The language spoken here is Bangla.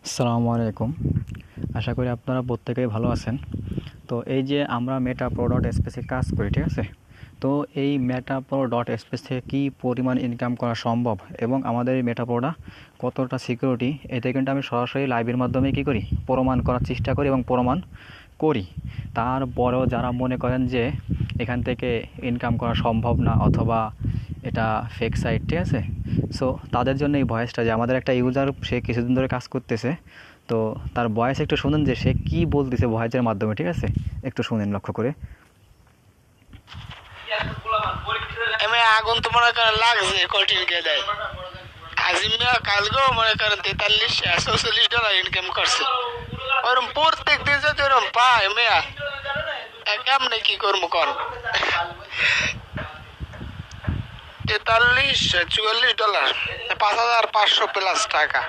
আসসালামু আলাইকুম। আশা করি আপনারা প্রত্যেকেই ভালো আছেন। তো এই যে আমরা মেটা প্রো ডট স্পেসে কাজ করি, ঠিক আছে? তো এই মেটা প্রো ডট স্পেস থেকে কী পরিমাণ ইনকাম করা সম্ভব এবং আমাদের এই মেটা প্রোটা কতটা সিকিউরিটি, এতে কিন্তু আমি সরাসরি লাইভের মাধ্যমে কী করি, প্রমাণ করার চেষ্টা করি এবং প্রমাণ করি। তারপরেও যারা মনে করেন যে এখান থেকে ইনকাম করা সম্ভব না অথবা এটা ফেক সাইট, ঠিক আছে? সো তাদের জন্য এই ভয়েসটা, যে আমাদের একটা ইউজার সে কিছুদিন ধরে কাজ করতেছে, তো তার ভয়েস একটু শুনুন যে সে কি বলতেছে ভয়েসের মাধ্যমে, ঠিক আছে? একটু শুনেন লক্ষ্য করে। আমি আগুন তো মনে করেন লাগছে কন্টিনিউ দেয় আজিমিয়া কালকেও মনে করেন $43-44 ইনকাম করছে। ওরম প্রত্যেক দিন যদি ওরম পায় মেয়া কেমনে কি করবো কর। $43-44, $5,500 প্লাস টাকা।